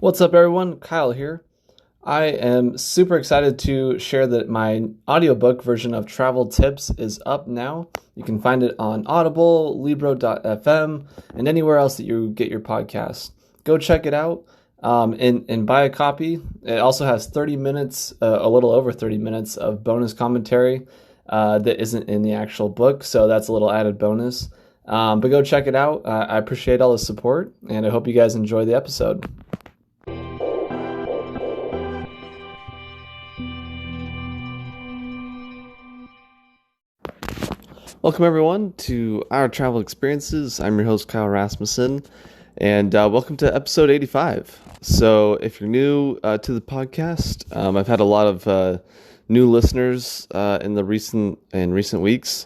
What's up, everyone? Kyle here. I am super excited to share that my audiobook version of Travel Tips is up now. You can find it on Audible, Libro.fm, and anywhere else that you get your podcast. Go check it out and buy a copy. It also has 30 minutes, a little over 30 minutes of bonus commentary that isn't in the actual book, so that's a little added bonus. But go check it out. I appreciate all the support, and I hope you guys enjoy the episode. Welcome, everyone, to our travel experiences. I'm your host, Kyle Rasmussen, and welcome to episode 85. So if you're new to the podcast, I've had a lot of new listeners in recent weeks,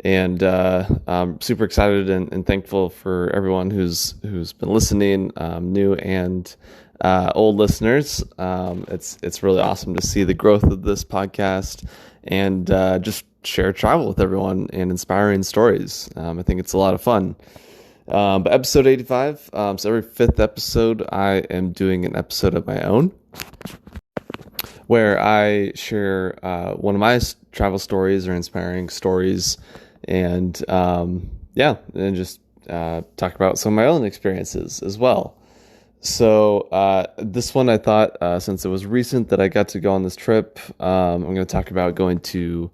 and I'm super excited and thankful for everyone who's been listening, new and old listeners. It's really awesome to see the growth of this podcast and just share travel with everyone and inspiring stories. I think it's a lot of fun. But episode 85, so every fifth episode, I am doing an episode of my own where I share one of my travel stories or inspiring stories and just talk about some of my own experiences as well. So this one I thought, since it was recent that I got to go on this trip, I'm going to talk about going to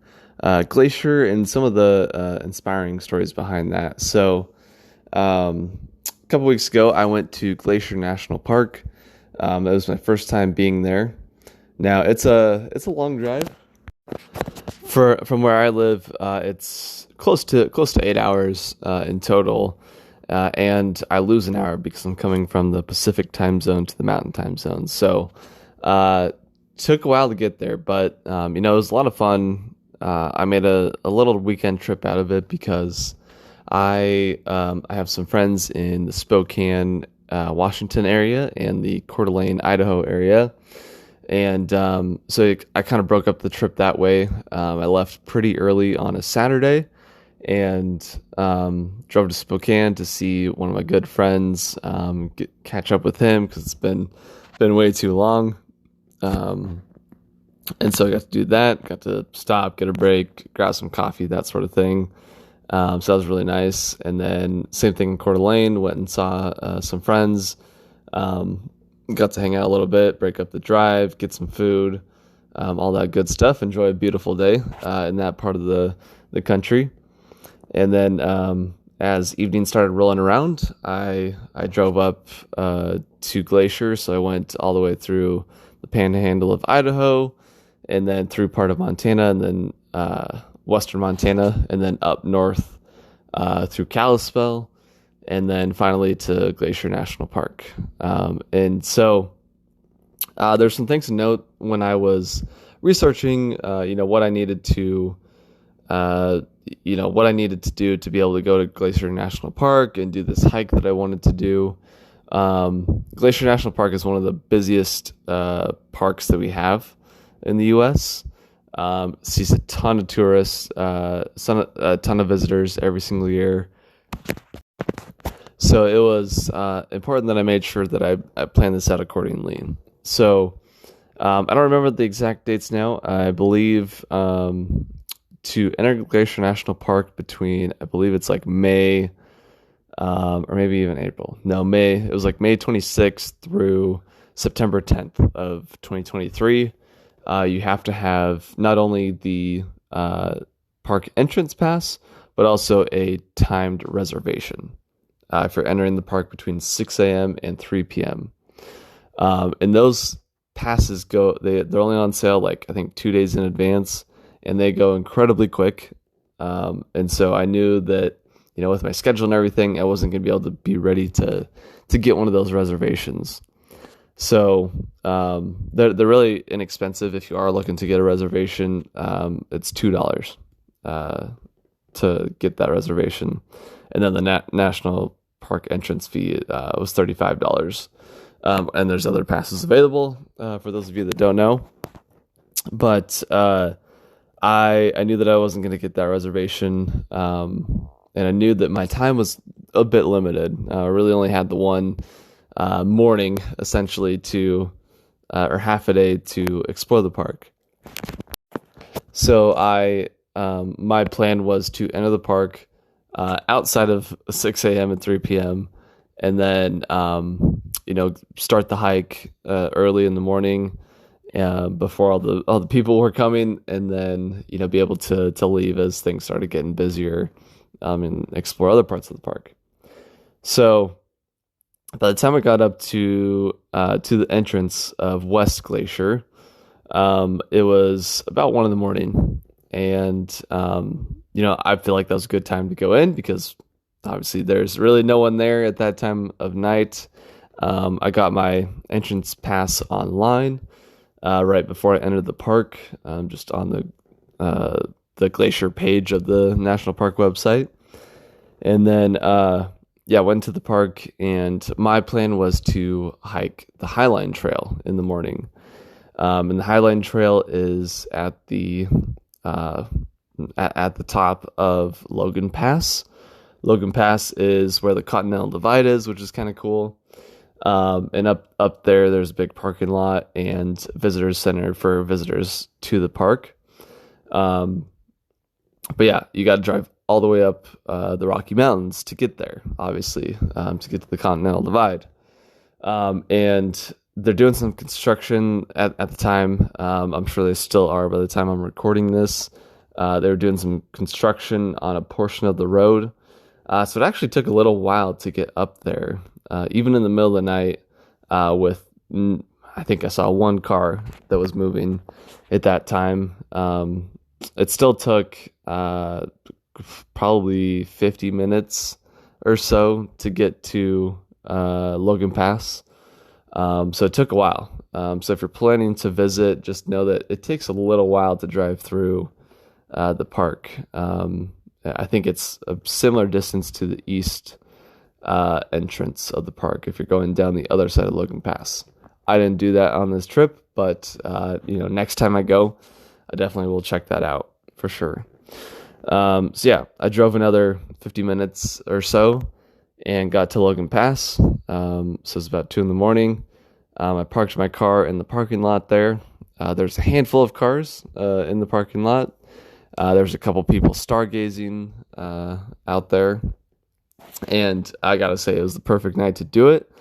Glacier and some of the inspiring stories behind that. So a couple weeks ago, I went to Glacier National Park. That was my first time being there. Now it's a long drive. From where I live, it's close to 8 hours in total, and I lose an hour because I'm coming from the Pacific time zone to the Mountain time zone. So took a while to get there, but it was a lot of fun. I made a little weekend trip out of it because I have some friends in the Spokane, Washington area and the Coeur d'Alene, Idaho area. And so I kind of broke up the trip that way. I left pretty early on a Saturday and drove to Spokane to see one of my good friends, catch up with him because it's been way too long. And so I got to do that, got to stop, get a break, grab some coffee, that sort of thing. So that was really nice. And then same thing in Coeur d'Alene, went and saw some friends, got to hang out a little bit, break up the drive, get some food, all that good stuff, enjoy a beautiful day in that part of the country. And then as evening started rolling around, I drove up to Glacier, so I went all the way through the panhandle of Idaho, and then through part of Montana, and then western Montana, and then up north through Kalispell, and then finally to Glacier National Park. And so there's some things to note when I was researching, what I needed to, what I needed to do to be able to go to Glacier National Park and do this hike that I wanted to do. Glacier National Park is one of the busiest parks that we have in the U.S. Sees a ton of tourists, a ton of visitors every single year. So it was important that I made sure that I planned this out accordingly. So I don't remember the exact dates now. I believe to enter Glacier National Park between, I believe it's like May or maybe even April. No, May. It was like May 26th through September 10th of 2023. You have to have not only the park entrance pass, but also a timed reservation for entering the park between 6 a.m. and 3 p.m. And those passes they're only on sale like I think 2 days in advance, and they go incredibly quick. And so I knew that with my schedule and everything, I wasn't going to be able to be ready to get one of those reservations. So they're really inexpensive if you are looking to get a reservation. It's $2 to get that reservation, and then the national park entrance fee was $35. And there's other passes available for those of you that don't know. But I knew that I wasn't going to get that reservation, and I knew that my time was a bit limited. I really only had the one morning essentially or half a day to explore the park. So my plan was to enter the park outside of 6 a.m. and 3 p.m. and then start the hike early in the morning before all the people were coming, and then be able to leave as things started getting busier and explore other parts of the park. So by the time I got up to the entrance of West Glacier, it was about 1 a.m, and I feel like that was a good time to go in because obviously there's really no one there at that time of night. I got my entrance pass online right before I entered the park, just on the Glacier page of the National Park website, and then went to the park, and my plan was to hike the Highline Trail in the morning. And the Highline Trail is at the top of Logan Pass. Logan Pass is where the Continental Divide is, which is kind of cool. And up there's a big parking lot and visitors center for visitors to the park. But yeah, you got to drive all the way up the Rocky Mountains to get there, obviously, to get to the Continental Divide. And they're doing some construction at the time. I'm sure they still are by the time I'm recording this. They were doing some construction on a portion of the road. So it actually took a little while to get up there. Even in the middle of the night, I think I saw one car that was moving at that time. It still took probably 50 minutes or so to get to Logan Pass. So it took a while. So if you're planning to visit, just know that it takes a little while to drive through the park. I think it's a similar distance to the east entrance of the park if you're going down the other side of Logan Pass. I didn't do that on this trip, but next time I go, I definitely will check that out for sure. So yeah, I drove another 50 minutes or so and got to Logan Pass. So it's about 2 a.m. I parked my car in the parking lot there. There's a handful of cars in the parking lot. There's a couple people stargazing out there. And I gotta say, it was the perfect night to do it.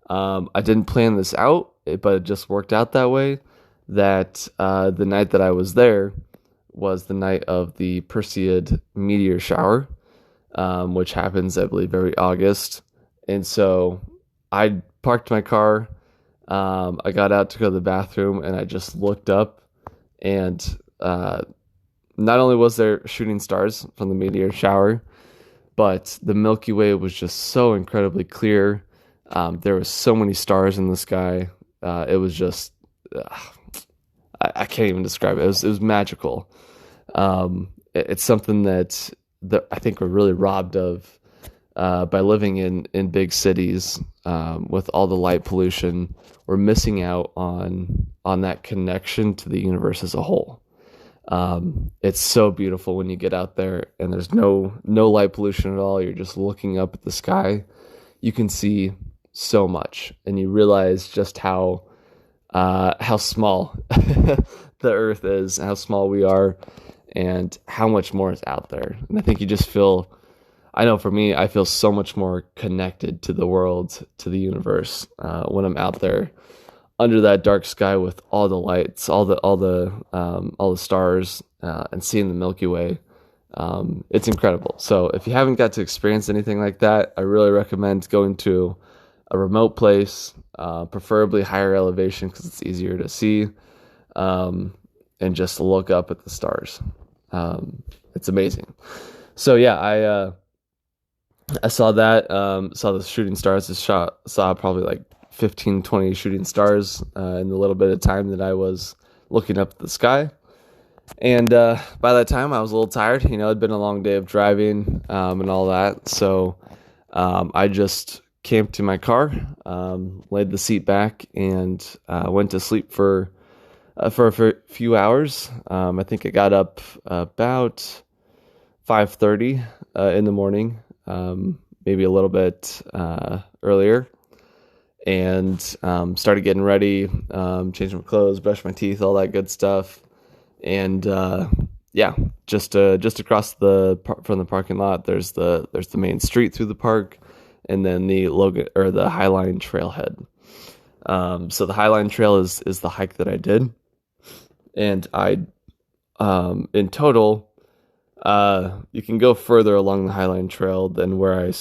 I didn't plan this out, but it just worked out that way. That the night that I was there was the night of the Perseid meteor shower, which happens, I believe, every August. And so I parked my car. I got out to go to the bathroom, and I just looked up, and not only was there shooting stars from the meteor shower, but the Milky Way was just so incredibly clear. There was so many stars in the sky. It was just, I can't even describe it. It was magical. It's something that I think we're really robbed of by living in big cities with all the light pollution. We're missing out on that connection to the universe as a whole. It's so beautiful when you get out there and there's no light pollution at all. You're just looking up at the sky. You can see so much, and you realize just how small the earth is, how small we are, and how much more is out there. And I think you just feel, I know for me, I feel so much more connected to the world, to the universe, when I'm out there under that dark sky with all the lights, all the stars, and seeing the Milky Way. It's incredible. So if you haven't got to experience anything like that, I really recommend going to a remote place, preferably higher elevation because it's easier to see, and just look up at the stars. It's amazing. So yeah, I saw that, saw the shooting stars. Saw probably like 15, 20 shooting stars in the little bit of time that I was looking up at the sky. And by that time, I was a little tired. It'd been a long day of driving and all that. So I just camped in my car, laid the seat back, and went to sleep for a few hours. I think I got up about 5:30 in the morning, maybe a little bit earlier. and started getting ready, changing my clothes, brush my teeth, all that good stuff. And yeah, just across from the parking lot, there's the main street through the park, and then the Highline Trailhead. So the Highline Trail is the hike that I did, and I in total, you can go further along the Highline Trail than where I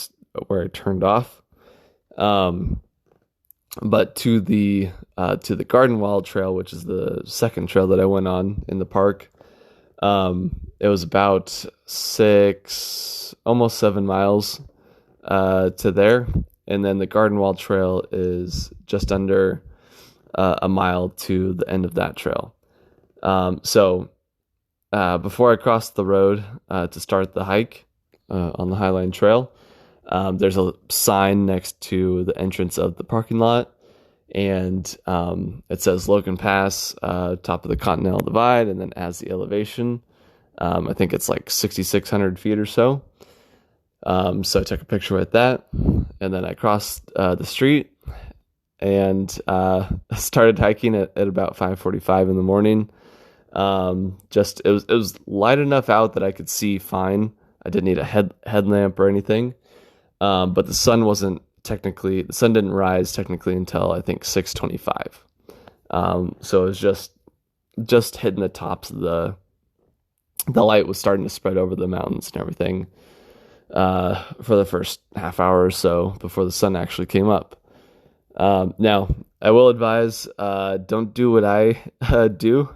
turned off. But to the Garden Wall Trail, which is the second trail that I went on in the park, it was about almost 7 miles to there, and then the Garden Wall Trail is just under a mile to the end of that trail. So before I crossed the road to start the hike on the Highline Trail, there's a sign next to the entrance of the parking lot, and it says Logan Pass, top of the Continental Divide, and then as the elevation. I think it's like 6,600 feet or so. So I took a picture with that, and then I crossed the street and started hiking at about 5:45 in the morning. It was light enough out that I could see fine. I didn't need a headlamp or anything. But the sun didn't rise technically until I think 6:25. So it was just hitting the tops of the light was starting to spread over the mountains and everything, for the first half hour or so before the sun actually came up. Now I will advise, don't do what I do.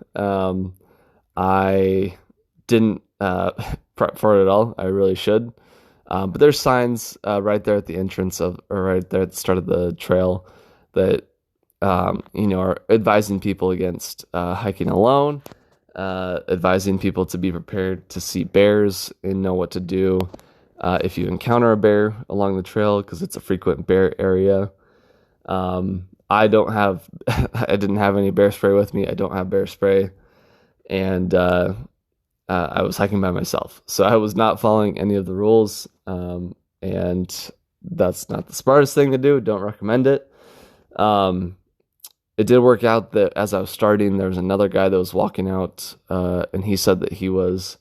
I didn't prep for it at all. I really should. But there's signs right there at the right there at the start of the trail that are advising people against hiking alone, advising people to be prepared to see bears and know what to do if you encounter a bear along the trail, because it's a frequent bear area. I didn't have any bear spray with me. I don't have bear spray, and I was hiking by myself, so I was not following any of the rules, and that's not the smartest thing to do. Don't recommend it. It did work out that as I was starting, there was another guy that was walking out, and he said that he was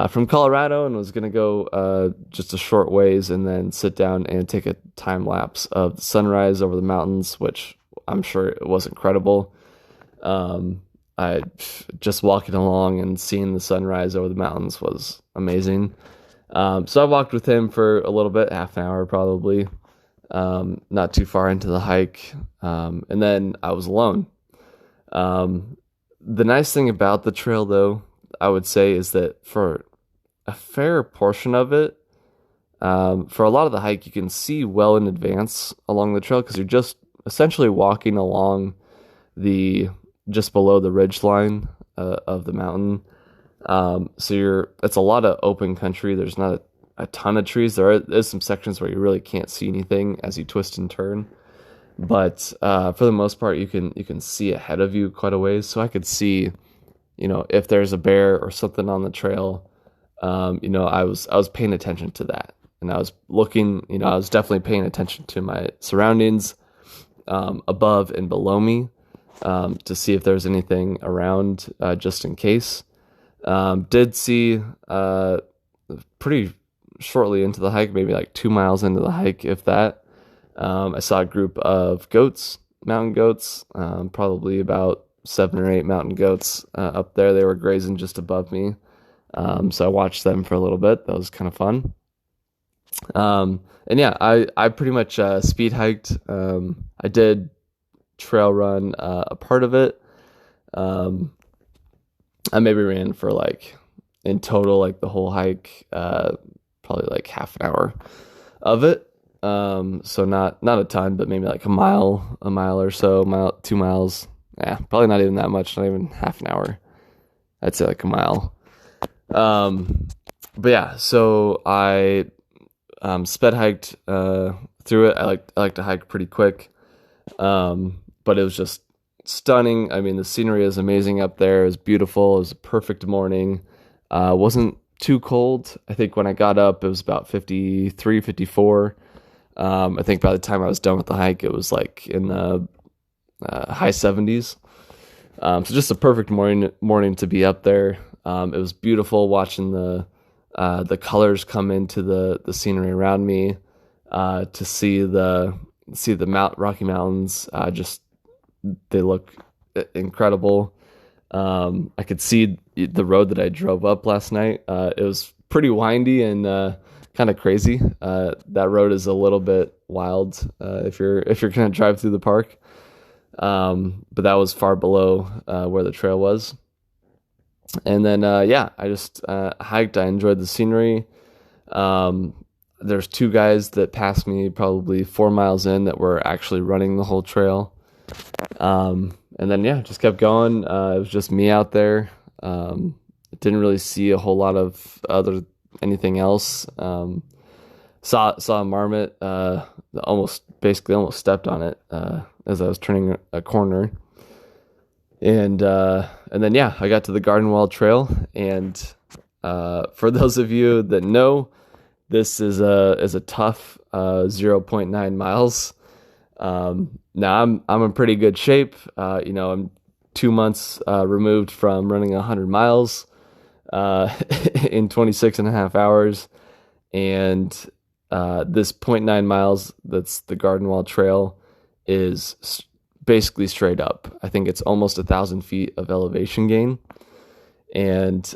from Colorado and was going to go just a short ways and then sit down and take a time lapse of the sunrise over the mountains, which I'm sure it was incredible. I just walking along and seeing the sunrise over the mountains was amazing. So I walked with him for a little bit, half an hour probably, not too far into the hike, and then I was alone. The nice thing about the trail, though, I would say, is that for a fair portion of it, for a lot of the hike, you can see well in advance along the trail because you're just essentially walking along just below the ridge line of the mountain. So it's a lot of open country. There's not a ton of trees. There's some sections where you really can't see anything as you twist and turn, but for the most part, you can see ahead of you quite a ways. So I could see, if there's a bear or something on the trail, I was paying attention to that, and I was looking. I was definitely paying attention to my surroundings, above and below me, to see if there's anything around, just in case. Did see pretty shortly into the hike, maybe like 2 miles into the hike, if that, I saw a group of mountain goats, probably about 7 or 8 mountain goats up there. They were grazing just above me, so I watched them for a little bit. That was kind of fun. And yeah, I pretty much speed hiked. I did trail run a part of it. I maybe ran for in total, the whole hike, probably half an hour of it. So not a ton, but maybe a mile or so, 2 miles. Yeah, probably not even that much, not even half an hour. I'd say a mile. But yeah, so I sped hiked through it. I like to hike pretty quick, but it was just stunning. I mean, the scenery is amazing up there. It was beautiful. It was a perfect morning. Wasn't too cold. I think when I got up, it was about 53, 54. I think by the time I was done with the hike, it was like in the high 70s. So just a perfect morning to be up there. It was beautiful watching the colors come into the scenery around me, to see the Rocky Mountains. Just they look incredible. I could see the road that I drove up last night. It was pretty windy and kind of crazy. That road is a little bit wild if you're gonna drive through the park. But that was far below where the trail was. And then yeah, I just hiked. I enjoyed the scenery. There's two guys that passed me probably 4 miles in that were actually running the whole trail. And then yeah, just kept going. It was just me out there. Didn't really see a whole lot of anything else. Saw a marmot. Almost stepped on it as I was turning a corner. And then yeah, I got to the Garden Wall Trail. And for those of you that know, this is a tough 0.9 miles. Now I'm in pretty good shape. I'm 2 months removed from running 100 miles in 26 and a half hours. And this 0.9 miles, that's the Garden Wall Trail, is basically straight up. I think it's almost 1,000 feet of elevation gain. And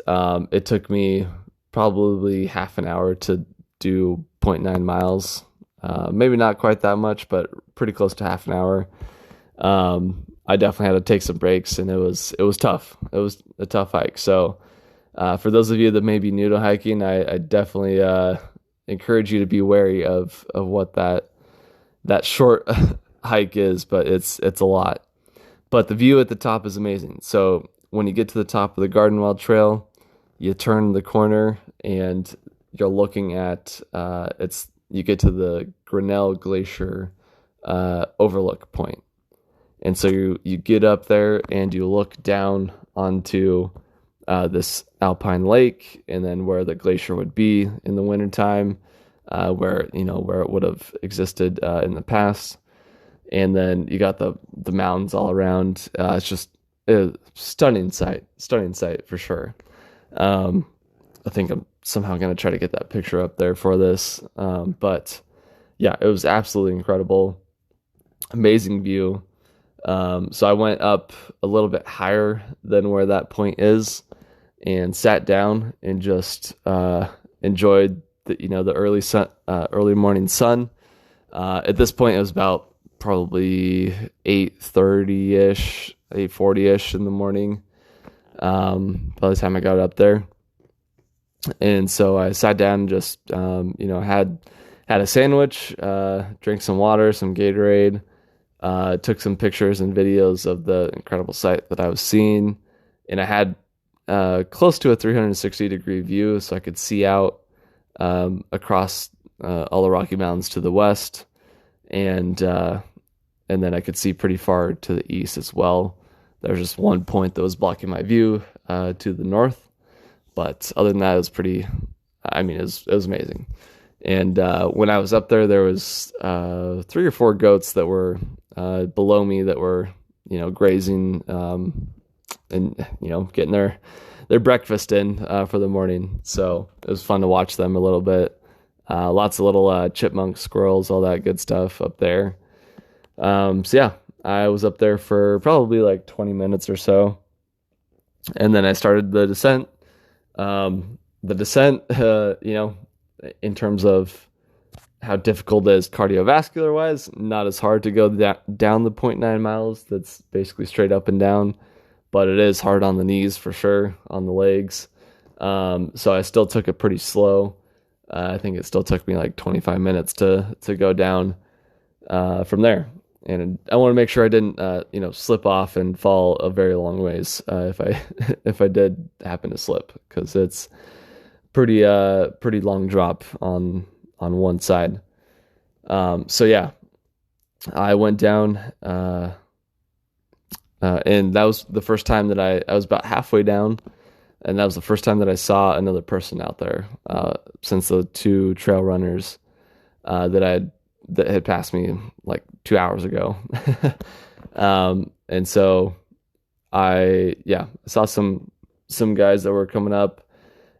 it took me probably half an hour to do 0.9 miles. Maybe not quite that much, but pretty close to half an hour. I definitely had to take some breaks, and it was tough. It was a tough hike. So for those of you that may be new to hiking, I definitely encourage you to be wary of what that short hike is, but it's a lot. But the view at the top is amazing. So when you get to the top of the Garden Wall Trail, you turn the corner and you're looking at you get to the Grinnell Glacier overlook point. And so you get up there and you look down onto this alpine lake, and then where the glacier would be in the wintertime, where it would have existed in the past. And then you got the mountains all around. It's just a stunning sight for sure. I think I'm somehow going to try to get that picture up there for this. But yeah, it was absolutely incredible. Amazing view. So I went up a little bit higher than where that point is and sat down and just enjoyed the early morning sun. At this point, it was about probably 8:30-ish, 8:40-ish in the morning by the time I got up there. And so I sat down and just had a sandwich, drank some water, some Gatorade, took some pictures and videos of the incredible sight that I was seeing. And I had close to a 360-degree view, so I could see out across all the Rocky Mountains to the west, and then I could see pretty far to the east as well. There was just one point that was blocking my view to the north, but other than that, it was it was amazing. And when I was up there was 3 or 4 goats that were below me that were grazing and getting their breakfast in for the morning. So it was fun to watch them a little bit. Lots of little chipmunks, squirrels, all that good stuff up there. So yeah, I was up there for probably like 20 minutes or so, and then I started the descent. The descent, in terms of how difficult it is cardiovascular wise, not as hard to go down the 0.9 miles. That's basically straight up and down, but it is hard on the knees for sure, on the legs. So I still took it pretty slow. I think it still took me like 25 minutes to go down from there. And I want to make sure I didn't, slip off and fall a very long ways if I did happen to slip, because it's pretty long drop on one side. So yeah, I went down, and that was the first time that I was about halfway down, and that was the first time that I saw another person out there since the 2 trail runners that I had that had passed me like 2 hours ago. And so I saw some guys that were coming up,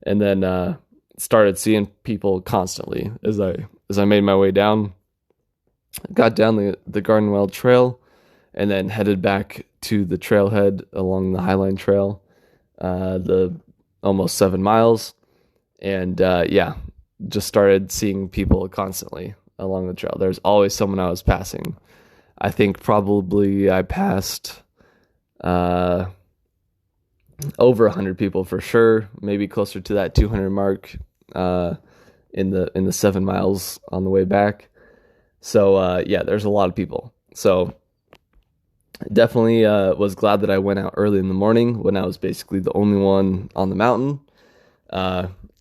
and then started seeing people constantly as I made my way down. Got down the Garden Well Trail, and then headed back to the trailhead along the Highline Trail, the almost 7 miles, and just started seeing people constantly along the trail. There's always someone I was passing. I think probably I passed over 100 people for sure, maybe closer to that 200 mark in the 7 miles on the way back. So there's a lot of people. So definitely was glad that I went out early in the morning when I was basically the only one on the mountain.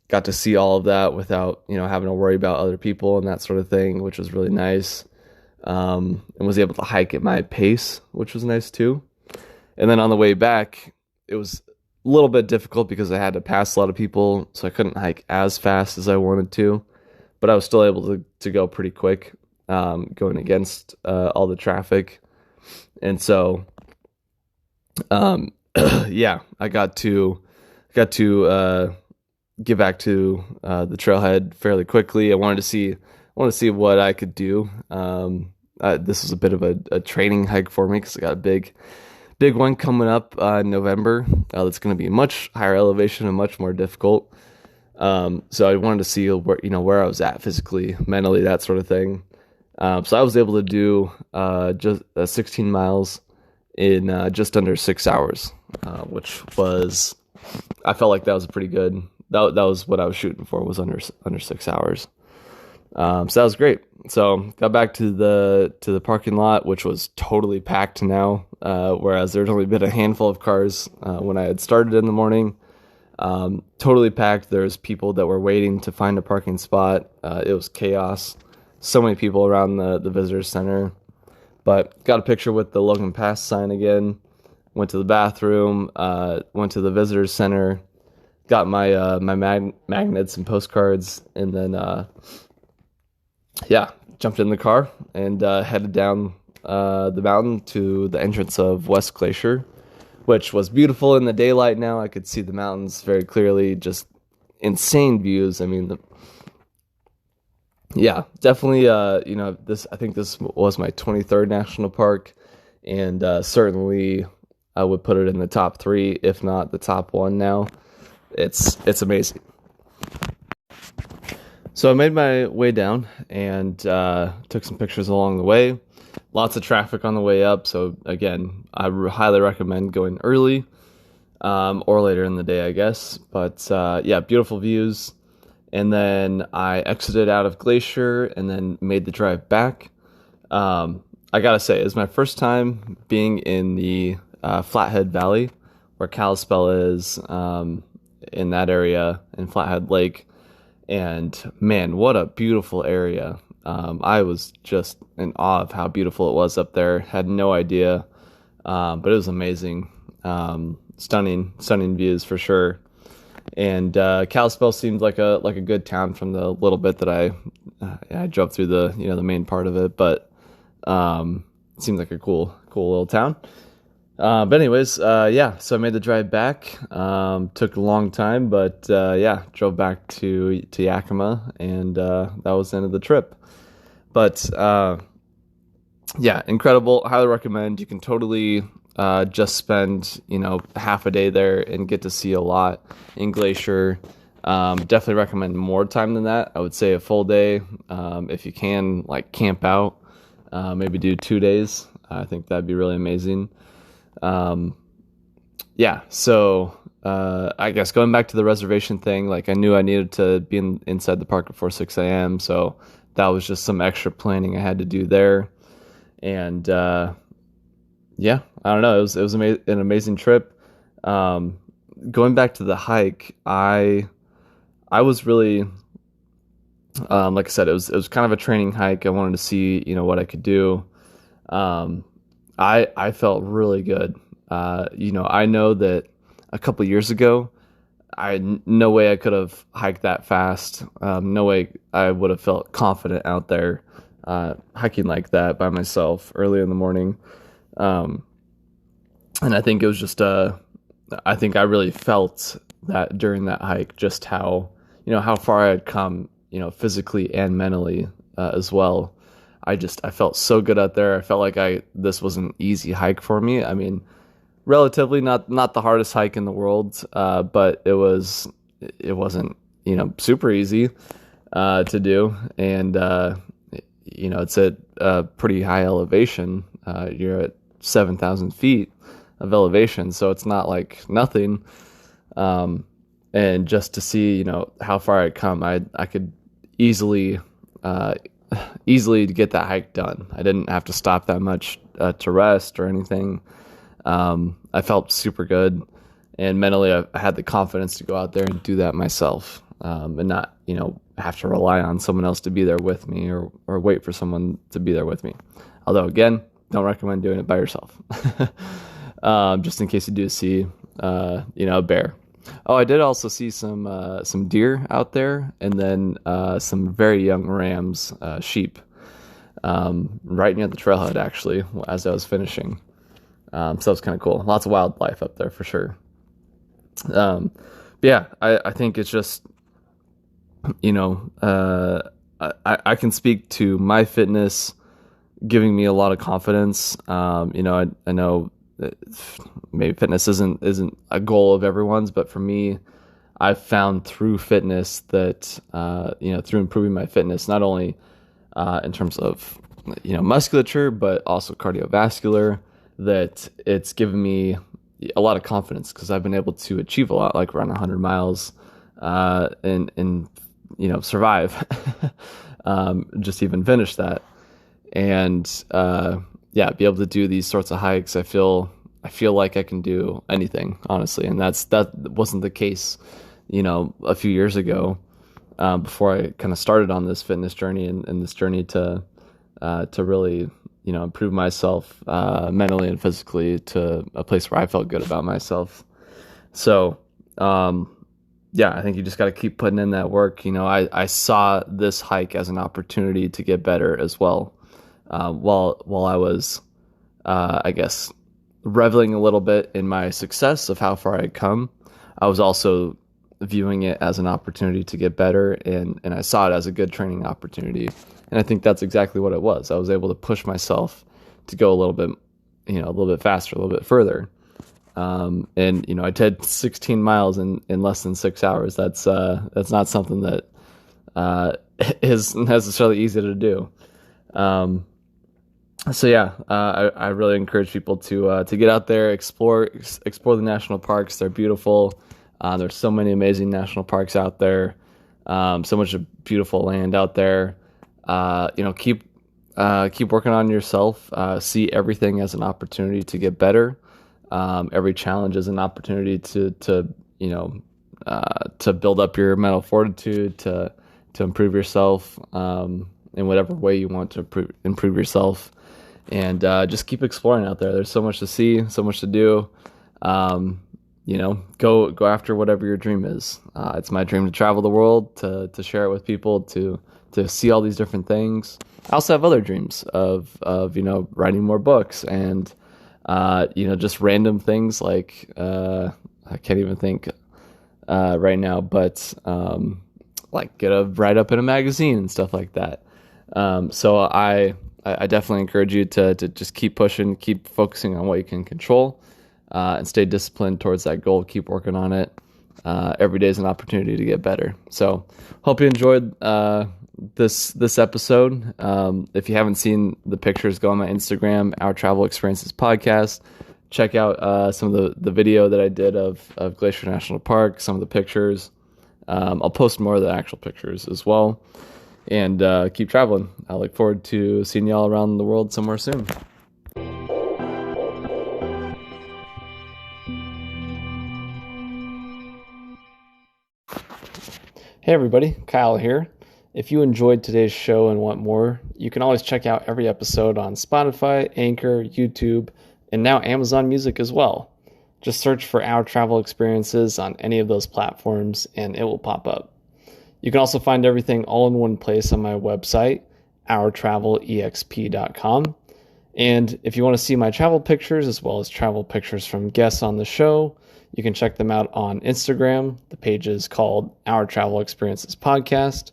Got to see all of that without having to worry about other people and that sort of thing, which was really nice. And was able to hike at my pace, which was nice too. And then on the way back, it was a little bit difficult because I had to pass a lot of people, so I couldn't hike as fast as I wanted to, but I was still able to go pretty quick, going against all the traffic. And so I got to get back to the trailhead fairly quickly. I wanted to see what I could do. This was a bit of a training hike for me because I got a big one coming up in November. That's going to be much higher elevation and much more difficult. So I wanted to see where I was at physically, mentally, that sort of thing. So I was able to do just 16 miles in just under 6 hours, which was, I felt like that was pretty good. That was what I was shooting for, was under 6 hours. So that was great. So got back to the parking lot, which was totally packed now, whereas there'd only been a handful of cars when I had started in the morning. Totally packed. There's people that were waiting to find a parking spot. It was chaos. So many people around the visitor center. But got a picture with the Logan Pass sign again. Went to the bathroom. Went to the visitor center. Got my magnets and postcards, and then jumped in the car and headed down the mountain to the entrance of West Glacier, which was beautiful in the daylight. Now I could see the mountains very clearly, just insane views. I mean, definitely. I think this was my 23rd national park, and certainly I would put it in the top 3, if not the top 1 now. It's amazing. So I made my way down and took some pictures along the way. Lots of traffic on the way up. So again, I highly recommend going early or later in the day, I guess. But beautiful views. And then I exited out of Glacier and then made the drive back. I gotta say, it was my first time being in the Flathead Valley, where Kalispell is, in that area, in Flathead Lake. And man, what a beautiful area. I was just in awe of how beautiful it was up there. Had no idea, but it was amazing. Stunning views for sure. And Kalispell seemed like a good town from the little bit that I drove through the main part of it, but it seemed like a cool little town. But anyways, so I made the drive back. Took a long time, but drove back to Yakima, and that was the end of the trip. But incredible. Highly recommend. You can totally just spend half a day there and get to see a lot in Glacier. Definitely recommend more time than that. I would say a full day. If you can, like, camp out, maybe do 2 days. I think that'd be really amazing. So I guess going back to the reservation thing, like, I knew I needed to be inside the park before 6 a.m. So that was just some extra planning I had to do there. And I don't know. It was an amazing trip. Going back to the hike, I was really, like I said, it was kind of a training hike. I wanted to see, what I could do. I felt really good. I know that a couple years ago, no way I could have hiked that fast. No way I would have felt confident out there. hiking like that by myself early in the morning. Um, and I think it was just I think I really felt that during that hike, just how, how far I had come, physically and mentally as well. I felt so good out there. I felt like this was an easy hike for me. I mean, relatively not the hardest hike in the world, but it wasn't, super easy to do. And it's at a pretty high elevation. You're at 7,000 feet of elevation, so it's not like nothing. And just to see, how far I'd come, I could easily get that hike done. I didn't have to stop that much to rest or anything. I felt super good, and mentally I had the confidence to go out there and do that myself, and not, have to rely on someone else to be there with me, or wait for someone to be there with me. Although, again, don't recommend doing it by yourself, just in case you do see, a bear. Oh, I did also see some deer out there, and then some very young rams, sheep, right near the trailhead, actually, as I was finishing. So it was kind of cool. Lots of wildlife up there for sure. But yeah, I think it's just, I can speak to my fitness giving me a lot of confidence. I know that maybe fitness isn't a goal of everyone's, but for me, I've found through fitness that, through improving my fitness, not only in terms of, musculature, but also cardiovascular, that it's given me a lot of confidence, because I've been able to achieve a lot, like run 100 miles, and survive, just even finish that. And, be able to do these sorts of hikes. I feel like I can do anything, honestly. And that wasn't the case, a few years ago, before I kind of started on this fitness journey and this journey to really, improve myself, mentally and physically, to a place where I felt good about myself. So, I think you just got to keep putting in that work. I saw this hike as an opportunity to get better as well. While I was, I guess, reveling a little bit in my success of how far I'd come, I was also viewing it as an opportunity to get better, and I saw it as a good training opportunity. And I think that's exactly what it was. I was able to push myself to go a little bit faster, a little bit further. And I did 16 miles in less than 6 hours. That's not something that is necessarily easy to do. I really encourage people to get out there, explore the national parks. They're beautiful. There's so many amazing national parks out there. So much beautiful land out there. Keep working on yourself. See everything as an opportunity to get better. Every challenge is an opportunity to build up your mental fortitude, to improve yourself, in whatever way you want to improve yourself. And just keep exploring out there. There's so much to see, so much to do. Go after whatever your dream is. It's my dream to travel the world, to share it with people, to see all these different things. I also have other dreams of writing more books, and just random things like I can't even think right now, but like get a write up in a magazine and stuff like that. So I definitely encourage you to just keep pushing, keep focusing on what you can control, and stay disciplined towards that goal. Keep working on it. Every day is an opportunity to get better. So hope you enjoyed this episode. If you haven't seen the pictures, go on my Instagram, Our Travel Experiences Podcast. Check out some of the video that I did of Glacier National Park, some of the pictures. I'll post more of the actual pictures as well. And keep traveling. I look forward to seeing y'all around the world somewhere soon. Hey everybody, Kyle here. If you enjoyed today's show and want more, you can always check out every episode on Spotify, Anchor, YouTube, and now Amazon Music as well. Just search for Our Travel Experiences on any of those platforms and it will pop up. You can also find everything all in one place on my website, ourtravelexp.com. And if you want to see my travel pictures as well as travel pictures from guests on the show, you can check them out on Instagram. The page is called Our Travel Experiences Podcast.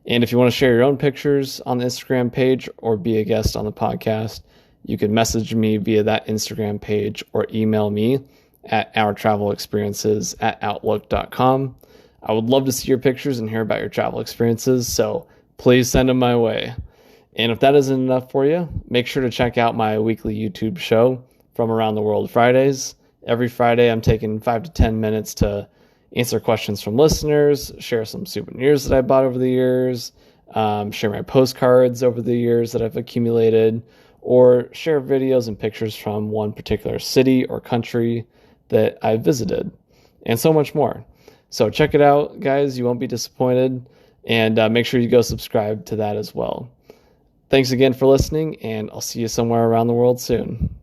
And if you want to share your own pictures on the Instagram page or be a guest on the podcast, you can message me via that Instagram page or email me at ourtravelexperiences@outlook.com. I would love to see your pictures and hear about your travel experiences, so please send them my way. And if that isn't enough for you, make sure to check out my weekly YouTube show, From Around the World Fridays. Every Friday, I'm taking 5 to 10 minutes to answer questions from listeners, share some souvenirs that I bought over the years, share my postcards over the years that I've accumulated, or share videos and pictures from one particular city or country that I visited, and so much more. So check it out, guys. You won't be disappointed. And make sure you go subscribe to that as well. Thanks again for listening, and I'll see you somewhere around the world soon.